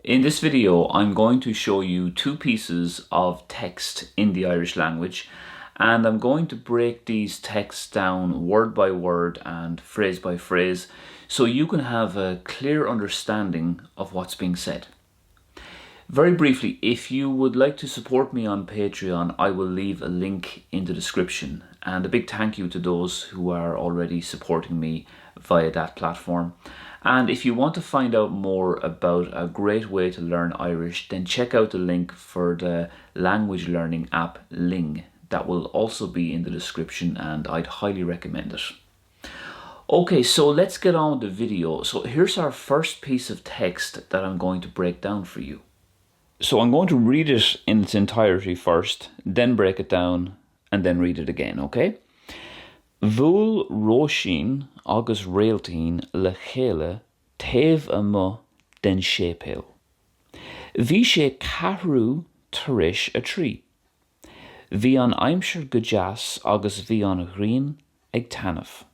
In this video, I'm going to show you two pieces of text in the Irish language, and I'm going to break these texts down word by word and phrase by phrase so you can have a clear understanding of what's being said. Very briefly, if you would like to support me on Patreon, I will leave a link in the description, and a big thank you to those who are already supporting me via that platform. And if you want to find out more about a great way to learn Irish, then check out the link for the language learning app Ling. That will also be in the description, and I'd highly recommend it. Okay, so let's get on with the video. So here's our first piece of text that I'm going to break down for you. So I'm going to read it in its entirety first, then break it down, and then read it again, okay? Bhúil róisín agus réaltainn le chéile taobh amach den séipéal. Bhí sé cathrú tar éis a trí. Bhí an aimsir go deas agus bhí an ghrian ag tanmh.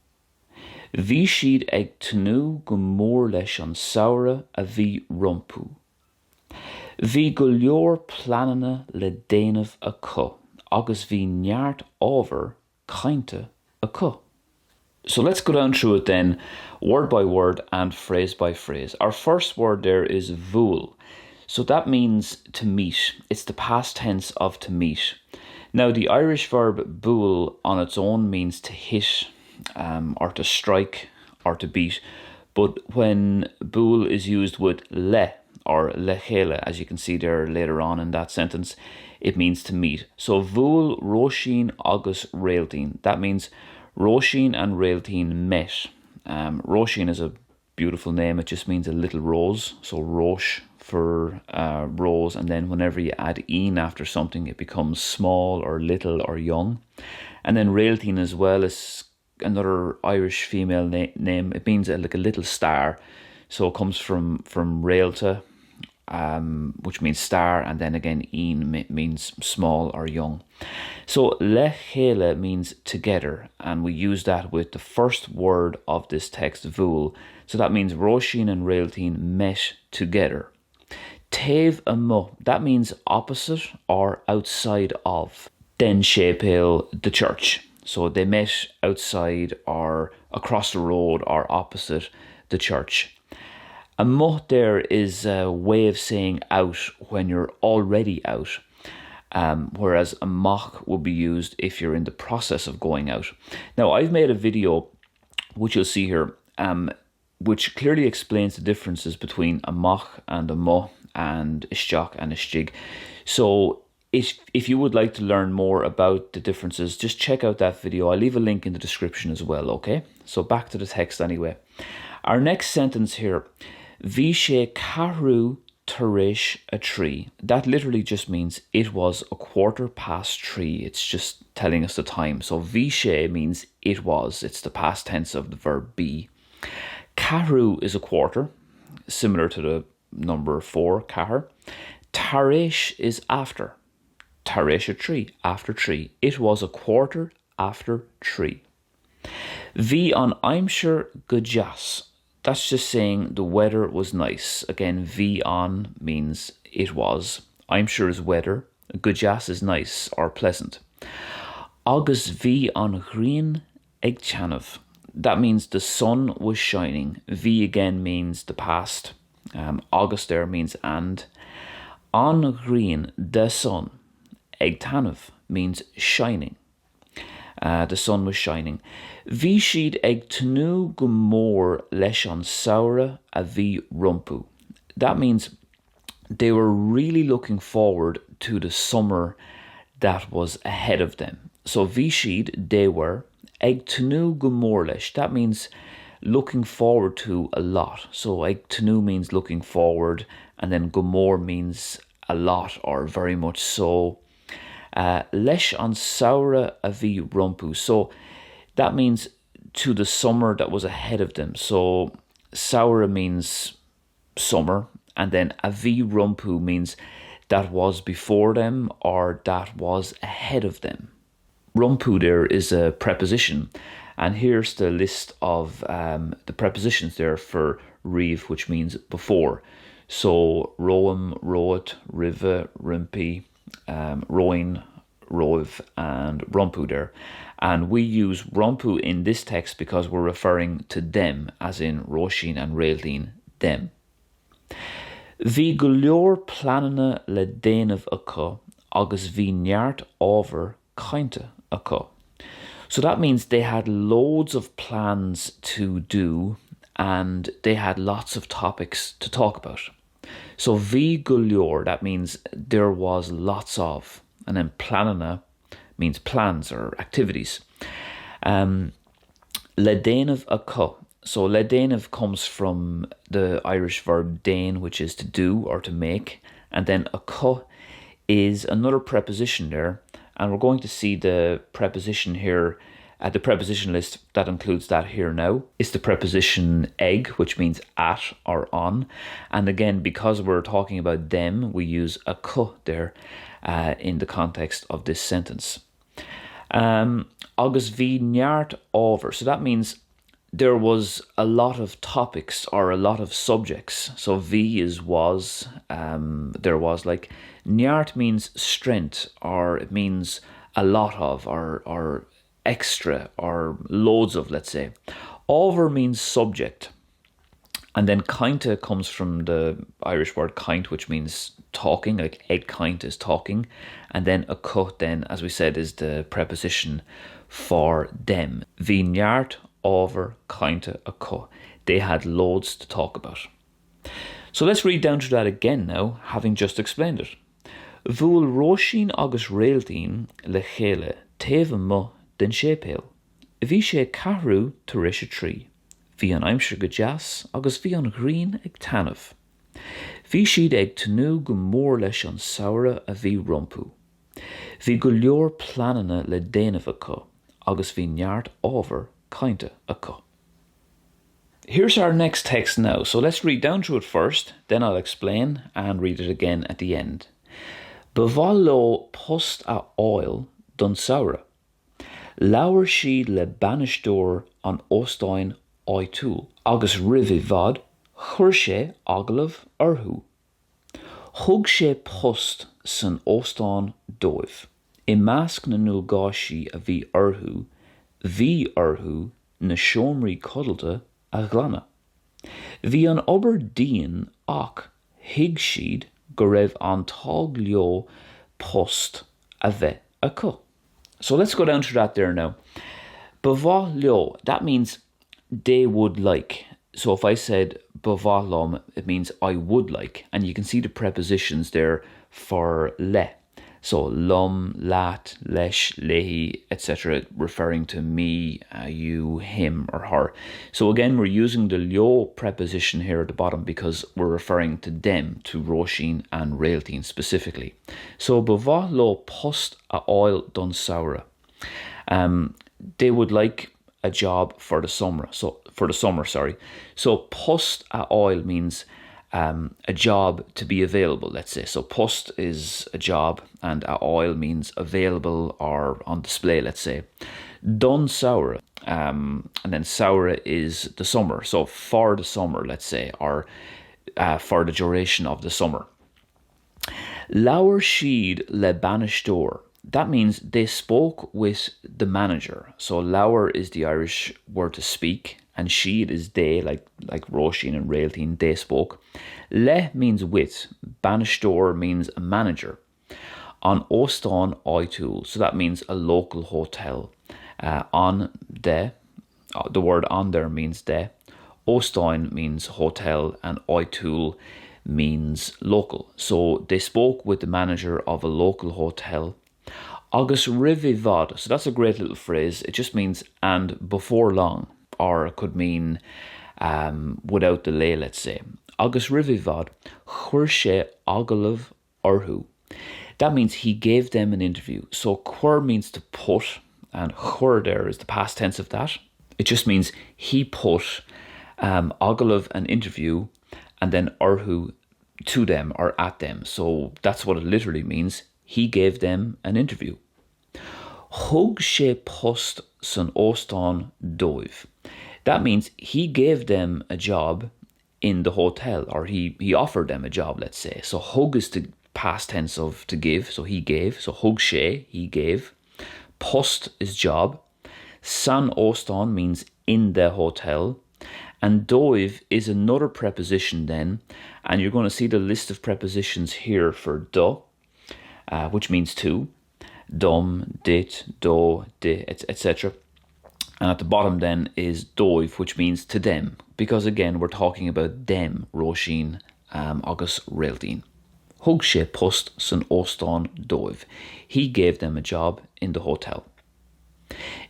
Bhí siad ag tnú go mór leis an samhradh a bhí rompú. Bhí go leor plananna le déanamh acu, agus bhí neart ábhar cainte acu. So let's go down through it then, word by word and phrase by phrase. Our first word there is bhúil. So that means to meet. It's the past tense of to meet. Now the Irish verb bhúil on its own means to hit, or to strike, or to beat. But when bhúil is used with le, or le chéile, as you can see there later on in that sentence, it means to meet. So bhúil róisín agus réaltainn. That means Róisín and réaltainn met. Róisín is a beautiful name. It just means a little rose. So rois for rose, and then whenever you add een after something, it becomes small or little or young. And then réaltainn as well is another Irish female name. It means like a little star. So it comes from réalta, which means star, and then again een means small or young. So le chéile means together, and we use that with the first word of this text, bhúil. So that means róisín and réaltainn met together. Taobh amach, that means opposite or outside of. Den séipéal, the church. So they met outside or across the road or opposite the church. Amach there is a way of saying out when you're already out, whereas amach will be used if you're in the process of going out. Now, I've made a video, which you'll see here, which clearly explains the differences between amach and amach and isteach and istig. So if you would like to learn more about the differences, just check out that video. I'll leave a link in the description as well, okay? So back to the text anyway. Our next sentence here, Bhí sé cathrú tar éis a trí. That literally just means it was 3:15. It's just telling us the time. So bhí sé means it was. It's the past tense of the verb be. Cathrú is a quarter, similar to the number 4, cathair. Tar éis is after. Tar éis a trí, after 3. It was 3:15. Bhí an aimsir go deas. That's just saying the weather was nice. Again, bhí an means it was. Aimsir is weather. Go deas is nice or pleasant. Agus bhí an ghrian ag tanmh. That means the sun was shining. Bhí again means the past. Agus there means and. An ghrian, the sun. Ag tanmh means shining. The sun was shining. Bhí siad ag tnú go mór leis an samhradh a bhí rompú. That means they were really looking forward to the summer that was ahead of them. So bhí siad, they were, ag tnú go mór leis. That means looking forward to a lot. So ag tnú means looking forward, and then go mór means a lot or very much so. Leis an samhradh a bhí rompú. So that means to the summer that was ahead of them. So samhradh means summer, and then a bhí rompú means that was before them or that was ahead of them. Rompú there is a preposition, and here's the list of the prepositions there for riamh, which means before. So roam, rowet, rive, rimpy, rowing, rove, and rumpu there. And we use rumpu in this text because we're referring to them, as in Roisin and Réaltaine, them. Bhí go leor planana le déanamh acu, agus bhí neart ábhar cainte acu. So that means they had loads of plans to do and they had lots of topics to talk about. So bhí go leor, that means there was lots of. And then planana means plans or activities. Le déanamh acu. So le déanamh comes from the Irish verb déan, which is to do or to make. And then acu is another preposition there. And we're going to see the preposition here at the preposition list that includes that here now. It's the preposition egg, which means at or on. And again, because we're talking about them, we use acu there in the context of this sentence. Agus bhí neart ábhar. So that means there was a lot of topics or a lot of subjects. So V is was, there was like, neart means strength, or it means a lot of, or extra, or loads of, let's say. Ábhar means subject. And then cainte comes from the Irish word caint, which means talking, like ag caint is talking. And then acu then, as we said, is the preposition for them. Bhí neart ábhar cainte acu. They had loads to talk about. So let's read down through that again now, having just explained it. Bhuail Roisin agus Réaltaine le chéile taobh mo den sépéal. Bhí sé cathrú tar éis a trí. Bhí an aimsir go deas agus bhí an ghrian ag tanmh. Bhí siad ag tnú go mór leis an saoire a bhí rumpu. Bhí go leor planana le déanamh acu, agus bhí neart ábhar cainte acu. Here's our next text now, so let's read down through it first, then I'll explain and read it again at the end. B'bhal lo post a oil don saoire. Leabhar siad le banaisteoir an óstáin áitiúil, agus ribh bhad chuir sé aglah orthú. Thug sé post san óstáin dóibh. I measc na nuagáisí a bhí orthú na seomraí cuddalta a glanna. Bhí an obair dian ach thuig siad go raibh an tág leo post a bheith acu. So let's go down to that there now. B'bhal leo, that means they would like. So if I said b'bhal lom, it means I would like. And you can see the prepositions there for le. So lum, lat, lesh, lehi, etc., referring to me, you, him, or her. So again, we're using the leo preposition here at the bottom because we're referring to them, to Roisin and Réaltaine specifically. So b'bhal lo post a oil don saoire. They would like a job for the summer. So post a oil means a job to be available, let's say. So post is a job and a oil means available or on display, let's say. Don saoire, and then saoire is the summer. So for the summer, let's say, or for the duration of the summer. Leabhar siad le banaisteoir. That means they spoke with the manager. So leabhar is the Irish word to speak, and siad is they, like Roisin and Réaltaine, they spoke. Le means with, banaisteoir means a manager. An óstáin áitiúil, so that means a local hotel. On the word on there means de. Óstáin means hotel, and áitiúil means local. So they spoke with the manager of a local hotel. Agus ribh bhad, so that's a great little phrase. It just means and before long, or it could mean without delay, let's say. Agus ribh bhad chuir sé aglah orthú. That means he gave them an interview. So chuir means to put, and chuir there is the past tense of that. It just means he put aglah an interview, and then orthú to them or at them. So that's what it literally means. He gave them an interview. Thug sé post san óstáin dóibh. That means he gave them a job in the hotel, or he offered them a job, let's say. So hug is the past tense of to give, so he gave. So hug sé, he gave. Post is job. San óstán means in the hotel. And dóibh is another preposition then, and you're going to see the list of prepositions here for do, which means to, dom, dit, do, di, etc. And at the bottom then is dóibh, which means to them, because again we're talking about them, Róisín agus réaltaín. Thug sé post san óstán dóibh. He gave them a job in the hotel.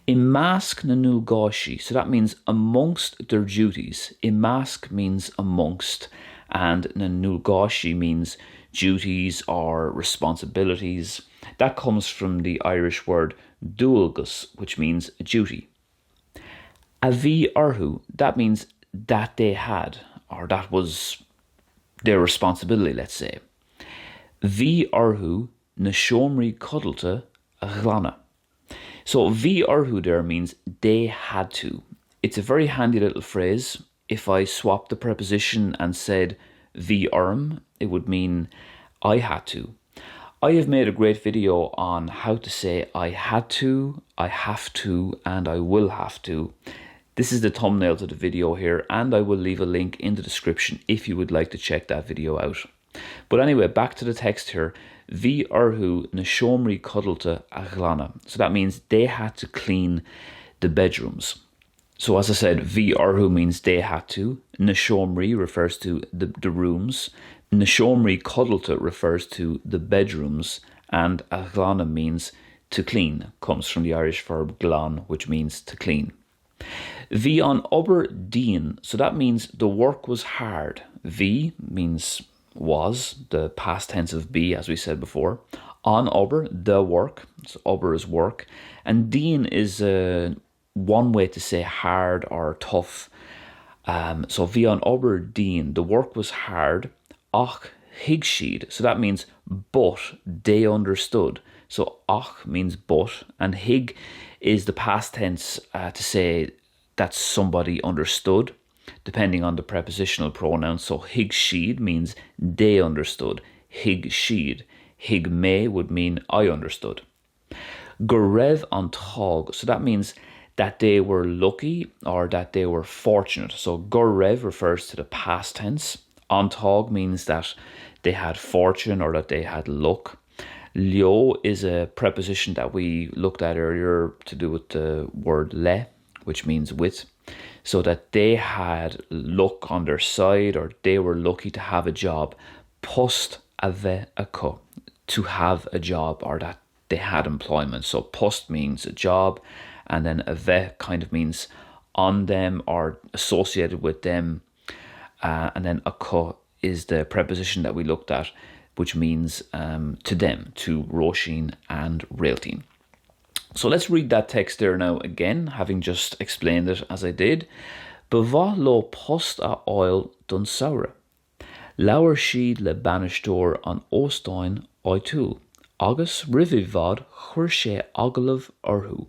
Imasc na nuagashi, so that means amongst their duties. Imasc means amongst, and na nuagashi means duties or responsibilities. That comes from the Irish word dualgus, which means a duty. A bhí orthu, that means that they had, or that was their responsibility, let's say. Bhí orthu na seomraí codalta a ghlana. So bhí orthu there means they had to. It's a very handy little phrase. If I swapped the preposition and said bhí orm, it would mean I had to. I have made a great video on how to say I had to, I have to, and I will have to. This is the thumbnail to the video here, and I will leave a link in the description if you would like to check that video out. But anyway, back to the text here. Bhí orthu na seomraí codalta a ghlana. So that means they had to clean the bedrooms. So as I said, bhí orthu means they had to. Na seomraí refers to the rooms. Na seomraí codalta refers to the bedrooms. And a ghlana means to clean. Comes from the Irish verb glan, which means to clean. Bhí an obair dian. So that means the work was hard. Bhí means was, the past tense of be, as we said before. An obair, the work. So obair is work. And dian is one way to say hard or tough. So bhí an obair dian, the work was hard. Ach hig siad, so that means but they understood. So ach means but, and hig is the past tense to say that somebody understood, depending on the prepositional pronoun. So hig siad means they understood. Hig siad. Hig me would mean I understood. Gur raibh an tág, so that means that they were lucky or that they were fortunate. So gur raibh refers to the past tense. An tág means that they had fortune or that they had luck. Leo is a preposition that we looked at earlier to do with the word le, which means with. So that they had luck on their side, or they were lucky to have a job. Post a bheith acu, to have a job, or that they had employment. So post means a job, and then a bheith kind of means on them or associated with them. And then acu is the preposition that we looked at, which means to them, to Róisín and réaltaín. So let's read that text there now again, having just explained it as I did. Bevá lo post a oil don saura. Lawer siad le banistóir an óstáin oitúil. Agus rivivvad chuir sé agalah orthu.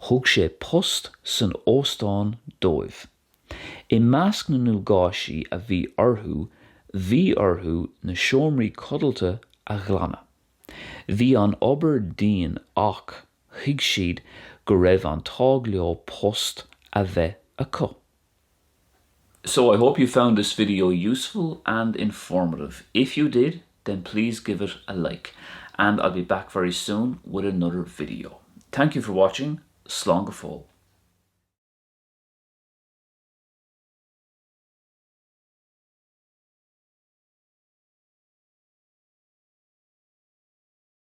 Thug sé post san óstáin dóibh. I measc na nuagashi a bhí orthu na seomraí codalta a ghlana. Bhí an obair dian ach thig siad go raibh an tág leo post a bheith acu. So I hope you found this video useful and informative. If you did, then please give it a like, and I'll be back very soon with another video. Thank you for watching. Slán go fóill.